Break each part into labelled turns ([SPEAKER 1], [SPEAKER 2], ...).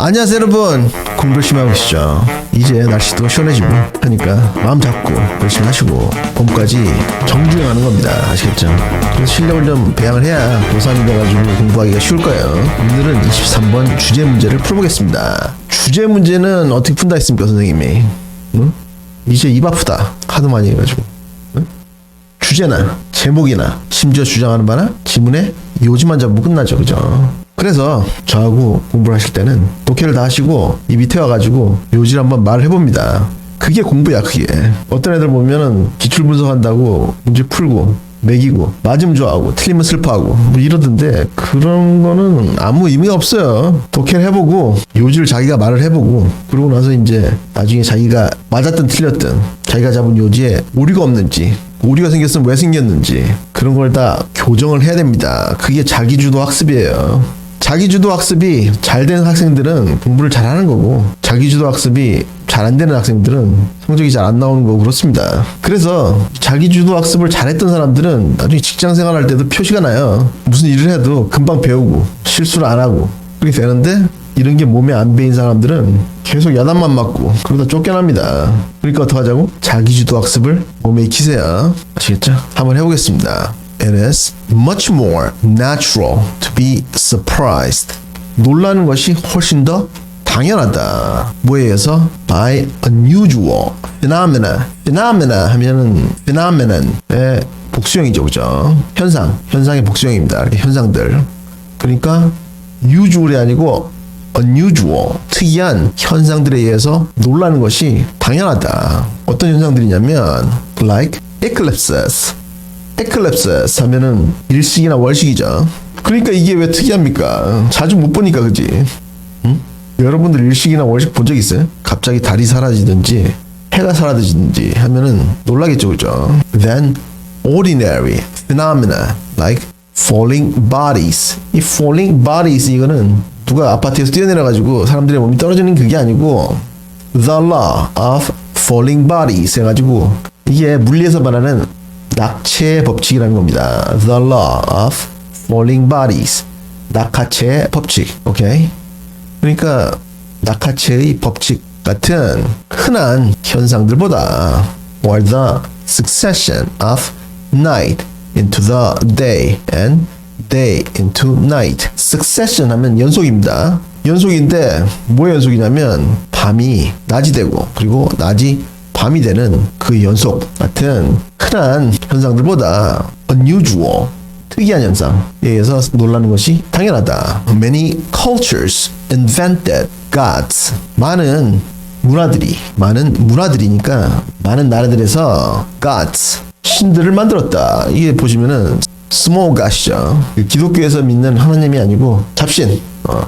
[SPEAKER 1] 안녕하세요 여러분, 공부 열심히 하고 계시죠? 이제 날씨도 시원해지고 하니까 마음 잡고 열심히 하시고 봄까지 정주행하는 겁니다. 아시겠죠? 그래서 실력을 좀 배양을 해야 고3이 돼가지고 공부하기가 쉬울 거예요. 오늘은 23번 주제 문제를 풀어보겠습니다. 주제 문제는 어떻게 푼다 했습니까 선생님이? 응? 이제 입 아프다 하도 많이 해가지고 주제나 제목이나 심지어 주장하는 바나 지문에 요지만 잡으면 끝나죠. 그죠? 그래서 저하고 공부를 하실 때는 독해를 다 하시고 이 밑에 와가지고 요지를 한번 말을 해봅니다. 그게 공부야. 그게 어떤 애들 보면은 기출 분석한다고 문제 풀고 매기고 맞으면 좋아하고 틀리면 슬퍼하고 뭐 이러던데 그런 거는 아무 의미가 없어요. 독해를 해보고 요지를 자기가 말을 해보고 그러고 나서 이제 나중에 자기가 맞았든 틀렸든 자기가 잡은 요지에 오류가 없는지 오류가 생겼으면 왜 생겼는지 그런 걸 다 교정을 해야 됩니다. 그게 자기주도 학습이에요. 자기주도 학습이 잘 되는 학생들은 공부를 잘하는 거고 자기주도 학습이 잘 안 되는 학생들은 성적이 잘 안 나오는 거고 그렇습니다. 그래서 자기주도 학습을 잘했던 사람들은 나중에 직장 생활할 때도 표시가 나요. 무슨 일을 해도 금방 배우고 실수를 안 하고 그렇게 되는데 이런 게 몸에 안 배인 사람들은 계속 야단만 맞고 그러다 쫓겨납니다. 그러니까 어떡하자고? 자기주도 학습을 몸에 익히세요. 아시겠죠? 한번 해보겠습니다. It is much more natural to be surprised. 놀라는 것이 훨씬 더 당연하다. 뭐에 의해서? By unusual phenomena. phenomena 하면은 phenomenon의 복수형이죠. 그죠? 현상의 복수형입니다. 이렇게 현상들. 그러니까 usual이 아니고 unusual, 특이한 현상들에 의해서 놀라는 것이 당연하다. 어떤 현상들이냐면 like eclipses. eclipses 하면은 일식이나 월식이죠. 그러니까 이게 왜 특이합니까? 자주 못 보니까 그지? 응? 여러분들 일식이나 월식 본 적 있어요? 갑자기 달이 사라지든지 해가 사라지든지 하면은 놀라겠죠. 그죠? Then ordinary phenomena like falling bodies. 이 falling bodies 이거는 누가 아파트에서 뛰어내려가지고 사람들의 몸이 떨어지는 그게 아니고 the law of falling bodies 해가지고 이게 물리에서 말하는 낙체의 법칙이라는 겁니다. The law of falling bodies. 낙하체의 법칙. 오케이? 그러니까 낙하체의 법칙 같은 흔한 현상들보다 or the succession of night into the day and day into night. succession 하면 연속입니다. 연속인데 뭐 연속이냐면 밤이 낮이 되고 그리고 낮이 밤이 되는 그 연속 같은 흔한 현상들보다 unusual, 특이한 현상에 의해서 놀라는 것이 당연하다. Many cultures invented gods. 많은 문화들이니까 많은 나라들에서 gods, 신들을 만들었다. 이게 보시면은 small god이죠. 기독교에서 믿는 하나님이 아니고 잡신,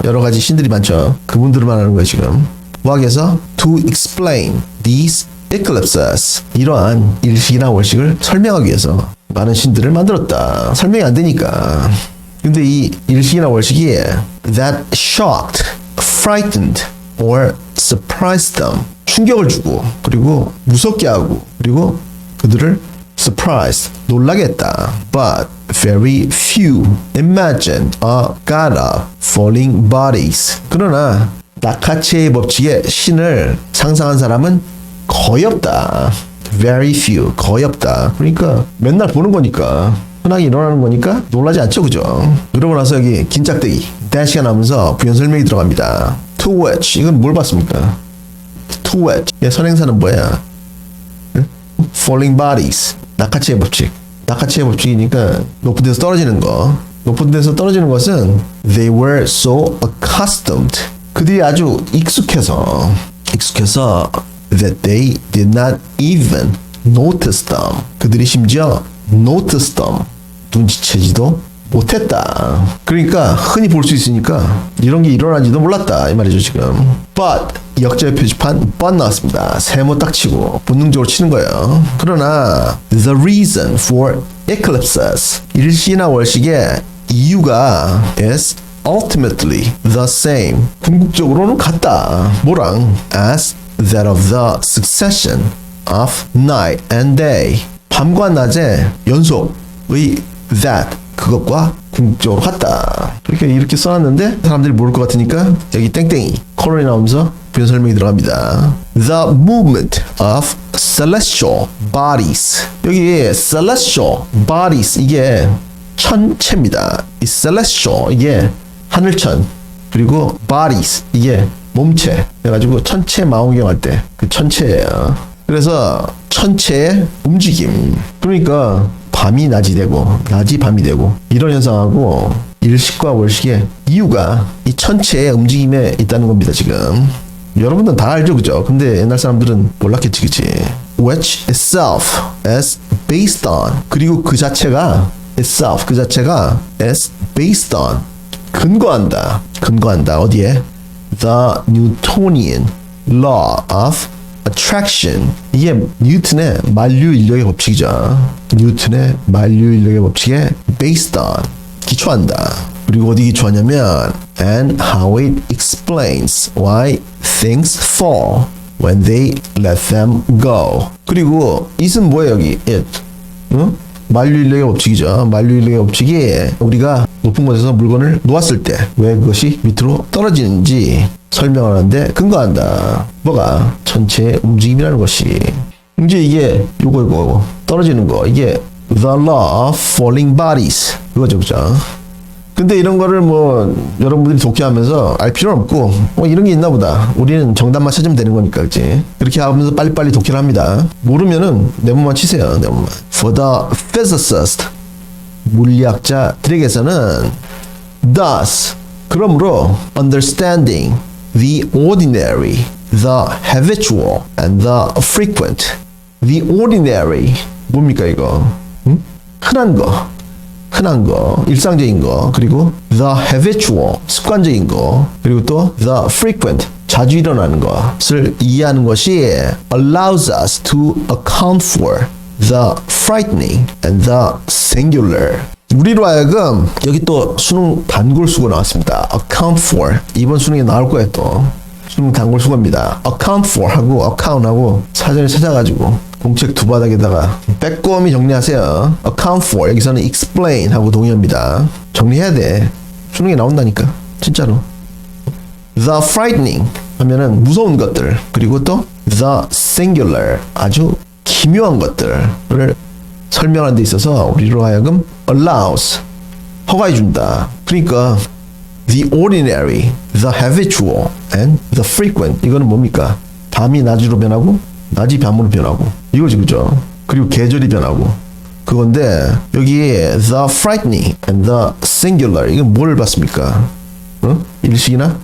[SPEAKER 1] 여러 가지 신들이 많죠. 그분들을 말하는 거예요 지금. 과학에서 to explain these eclipses, 이러한 일식이나 월식을 설명하기 위해서 많은 신들을 만들었다. 설명이 안 되니까. 근데 이 일식이나 월식이 that shocked, frightened, or surprised them, 충격을 주고 그리고 무섭게 하고 그리고 그들을 surprised, 놀라게 했다. But very few imagined a god of falling bodies. 그러나 낙하체의 법칙에 신을 상상한 사람은 거의 없다. Very few, 거의 없다. 그러니까 맨날 보는 거니까 흔하게 일어나는 거니까 놀라지 않죠. 그죠? 그러고 나서 여기 긴 짝대기 대시가 나오면서 부연 설명이 들어갑니다. To which, 이건 뭘 봤습니까? To which, 선행사는 뭐야? 응? Falling bodies, 낙하체의 법칙. 낙하체의 법칙이니까 높은 데서 떨어지는 거. 높은 데서 떨어지는 것은 they were so accustomed, 그들이 아주 익숙해서 that they did not even notice them. 그들이 심지어 notice them, 눈치채지도 못했다. 그러니까 흔히 볼 수 있으니까 이런 게 일어나지도 몰랐다 이 말이죠 지금. But 역제의 표지판 but 나왔습니다. 세모 딱 치고 본능적으로 치는 거예요. 그러나 the reason for eclipses, 일시나 월식의 이유가 is ultimately the same, 궁극적으로는 같다. 뭐랑? as that of the succession of night and day. 밤과 낮의 연속의 that 그것과 궁극적으로 같다. 이렇게 써놨는데 사람들이 모를 것 같으니까 여기 땡땡이 컬럼이 나오면서 부연 설명이 들어갑니다. The movement of celestial bodies. 여기 celestial bodies 이게 천체입니다. 이 celestial 이게 하늘천, 그리고 bodies 이게 몸체 해가지고 천체 망원경 할 때 그 천체예요. 그래서 천체의 움직임, 그러니까 밤이 낮이 되고 낮이 밤이 되고 이런 현상하고 일식과 월식의 이유가 이 천체의 움직임에 있다는 겁니다. 지금 여러분들은 다 알죠, 그죠? 근데 옛날 사람들은 몰랐겠지, 그치? Which itself is based on, 그리고 그 자체가 itself 그 자체가 is based on 근거한다 어디에? The Newtonian law of attraction. 이게 뉴턴의 만류 인력의 법칙이죠. 뉴턴의 만류 인력의 법칙에 based on 기초한다. 그리고 어디 기초하냐면 and how it explains why things fall when they let them go. 그리고 it은 뭐예요 여기? it. 응? 만류인력의 법칙이죠. 만류인력의 법칙이 우리가 높은 곳에서 물건을 놓았을 때 왜 그것이 밑으로 떨어지는지 설명하는데 근거한다. 뭐가? 전체의 움직임이라는 것이. 이제 이게 이거 떨어지는 거 이게 the law of falling bodies 그거죠, 그죠? 근데 이런 거를 뭐 여러분들이 독해하면서 알 필요는 없고 이런 게 있나 보다. 우리는 정답만 찾으면 되는 거니까, 그치? 그렇게 하면서 빨리빨리 독해를 합니다. 모르면은 내문만 치세요. 내문만. For the physicist 물리학자들에게서는 thus 그러므로 understanding the ordinary, the habitual and the frequent. The ordinary 뭡니까 이거? 응? 흔한 거, 일상적인 거, 그리고 the habitual, 습관적인 거, 그리고 또 the frequent, 자주 일어나는 것을 이해하는 것이 allows us to account for the frightening and the singular. 우리로 하여금 여기 또 수능 단골수고 나왔습니다. account for. 이번 수능에 나올 거예요 또. 수능 단골수고입니다. account for 하고 account하고 사전에 찾아가지고 공책 두 바닥에다가 빼꼼히 정리하세요. account for 여기서는 explain 하고 동의합니다. 정리해야 돼. 수능에 나온다니까 진짜로. the frightening 하면은 무서운 것들, 그리고 또 the singular 아주 기묘한 것들을 설명하는 데 있어서 우리로 하여금 allows 허가해 준다. 그러니까 the ordinary, the habitual and the frequent 이거는 뭡니까? 밤이 낮으로 변하고 낮이 밤으로 변하고 이거지, 그죠? 그리고 계절이 변하고 그건데 여기에 the frightening and the singular 이건 뭘 봤습니까? 어? 일식이나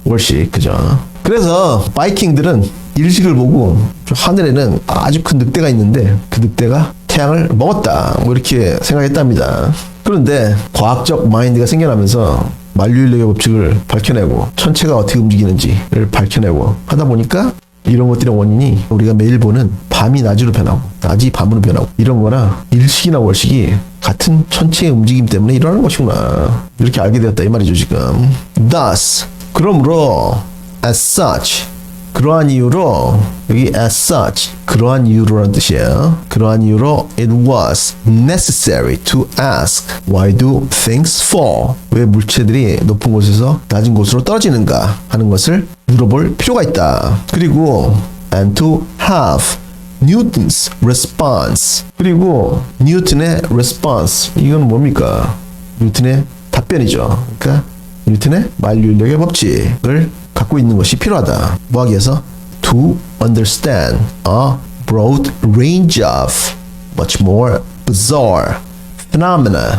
[SPEAKER 1] 월식, 그죠? 그래서 바이킹들은 일식을 보고 하늘에는 아주 큰 늑대가 있는데 그 늑대가 태양을 먹었다 뭐 이렇게 생각했답니다. 그런데 과학적 마인드가 생겨나면서 만류인력의 법칙을 밝혀내고 천체가 어떻게 움직이는지를 밝혀내고 하다 보니까 이런 것들의 원인이 우리가 매일 보는 밤이 낮으로 변하고 낮이 밤으로 변하고 이런 거나 일식이나 월식이 같은 천체의 움직임 때문에 일어나는 것이구나 이렇게 알게 되었다 이 말이죠 지금. Thus 그러므로 as such 그러한 이유로 여기 as such 그러한 이유로라는 뜻이에요. 그러한 이유로 it was necessary to ask why do things fall 왜 물체들이 높은 곳에서 낮은 곳으로 떨어지는가 하는 것을 물어볼 필요가 있다. 그리고 and to have Newton's response 그리고 뉴턴의 response 이건 뭡니까? 뉴턴의 답변이죠. 그러니까 뉴턴의 만류인력의 법칙을 갖고 있는 것이 필요하다. 뭐 하기 위해서? To understand a broad range of much more bizarre phenomena.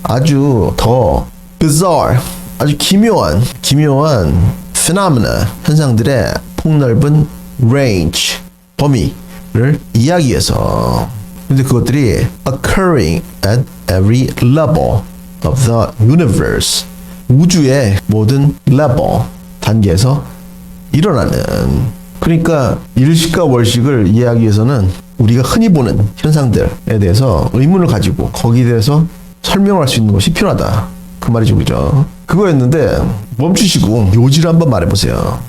[SPEAKER 1] 아주 더 bizarre, 아주 기묘한 phenomena, 현상들의 폭넓은 range, 범위를 이해하기 위해서. 근데 그것들이 occurring at every level of the universe. 우주의 모든 level, 단계에서 일어나는. 그러니까 일식과 월식을 이해하기 위해서는 우리가 흔히 보는 현상들에 대해서 의문을 가지고 거기에 대해서 설명할 수 있는 것이 필요하다. 그 말이죠, 그죠? 그거였는데 멈추시고 요지를 한번 말해보세요.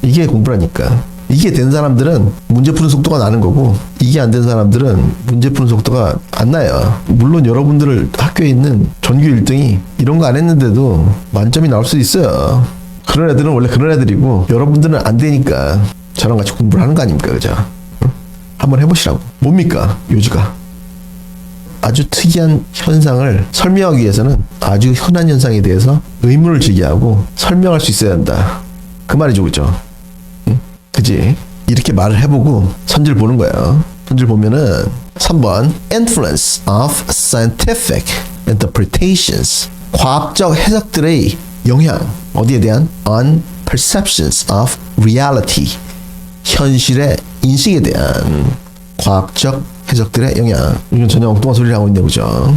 [SPEAKER 1] 이게 공부라니까. 이게 된 사람들은 문제 푸는 속도가 나는 거고, 이게 안 된 사람들은 문제 푸는 속도가 안 나요. 물론 여러분들 학교에 있는 전교 1등이 이런 거 안 했는데도 만점이 나올 수 있어요. 그런 애들은 원래 그런 애들이고, 여러분들은 안 되니까 저랑 같이 공부를 하는 거 아닙니까? 그죠? 한번 해보시라고. 뭡니까? 요지가. 아주 특이한 현상을 설명하기 위해서는 아주 흔한 현상에 대해서 의문을 제기하고 설명할 수 있어야 한다. 그 말이죠, 그죠? 응? 그지? 이렇게 말을 해보고 선지를 보는 거예요. 선지를 보면은 3번 Influence of Scientific Interpretations, 과학적 해석들의 영향, 어디에 대한? On Perceptions of Reality, 현실의 인식에 대한 과학적 해석들의 영향. 이건 전혀 엉뚱한 소리를 하고 있네, 그죠?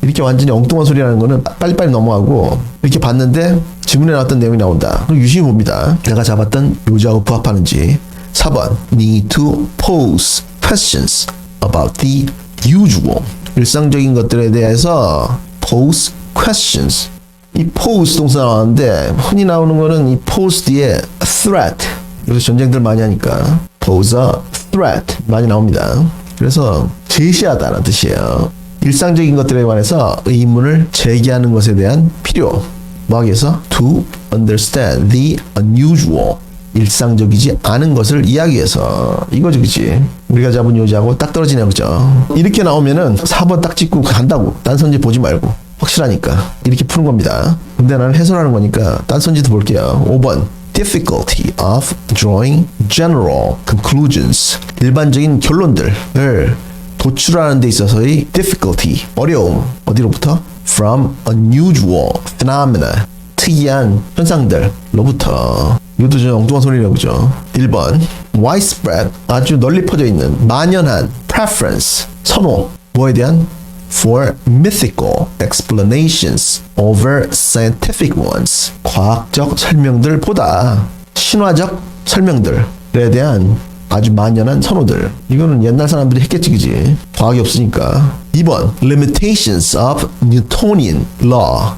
[SPEAKER 1] 이렇게 완전히 엉뚱한 소리라는 거는 빨리빨리 넘어가고, 이렇게 봤는데 지문에 나왔던 내용이 나온다. 그럼 유심히 봅니다. 내가 잡았던 요지하고 부합하는지. 4번 Need to pose questions about the usual, 일상적인 것들에 대해서 pose questions. 이 pose 동사 나왔는데 흔히 나오는 거는 이 pose 뒤에 threat, 요새 전쟁들 많이 하니까 pose a threat 많이 나옵니다. 그래서 제시하다는 뜻이에요. 일상적인 것들에 관해서 의문을 제기하는 것에 대한 필요. 뭐하기 위해서? To understand the unusual, 일상적이지 않은 것을 이해하기 위해서. 이거지, 그치? 우리가 잡은 요지하고 딱 떨어지네요, 그죠? 이렇게 나오면은 4번 딱 찍고 간다고. 딴 선지 보지 말고. 확실하니까. 이렇게 푸는 겁니다. 근데 나는 해설하는 거니까 딴 선지도 볼게요. 5번 Difficulty of drawing general conclusions, 일반적인 결론들을 도출하는 데 있어서의 difficulty, 어려움. 어디로부터? From unusual phenomena, 특이한 현상들로부터. 이것도 좀 엉뚱한 소리라고, 그죠? 1번 widespread, 아주 널리 퍼져 있는 만연한 preference, 선호. 뭐에 대한? For mythical explanations over scientific ones, 과학적 설명들보다 신화적 설명들에 대한 아주 만연한 선호들. 이거는 옛날 사람들이 했겠지, 그지? 과학이 없으니까. 2번 Limitations of Newtonian law,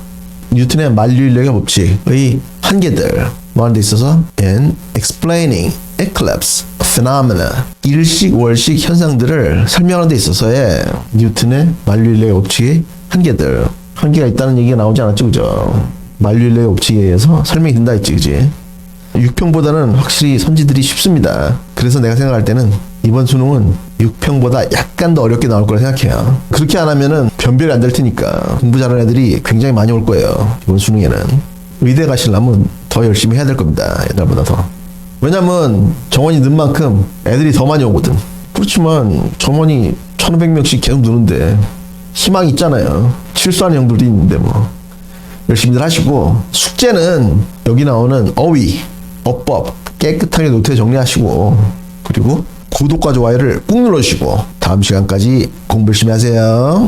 [SPEAKER 1] 뉴턴의 만류인력의 법칙의 한계들. 뭐 하는 데 있어서? In explaining eclipse phenomena, 일식 월식 현상들을 설명하는 데 있어서의 뉴턴의 만류인력의 법칙의 한계들. 한계가 있다는 얘기가 나오지 않았죠, 그죠? 만류인력의 법칙에 의해서 설명이 된다 했지, 그지? 6평보다는 확실히 선지들이 쉽습니다. 그래서 내가 생각할 때는 이번 수능은 6평보다 약간 더 어렵게 나올 거라 생각해요. 그렇게 안 하면은 변별이 안 될 테니까 공부 잘하는 애들이 굉장히 많이 올 거예요, 이번 수능에는. 의대 가시려면 더 열심히 해야 될 겁니다, 옛날보다 더. 왜냐면 정원이 는 만큼 애들이 더 많이 오거든. 그렇지만 정원이 1500명씩 계속 느는데 희망이 있잖아요. 실수하는 형들도 있는데 뭐. 열심히들 하시고, 숙제는 여기 나오는 어휘, 어법 깨끗하게 노트에 정리하시고, 그리고 구독과 좋아요를 꾹 눌러주시고 다음 시간까지 공부 열심히 하세요.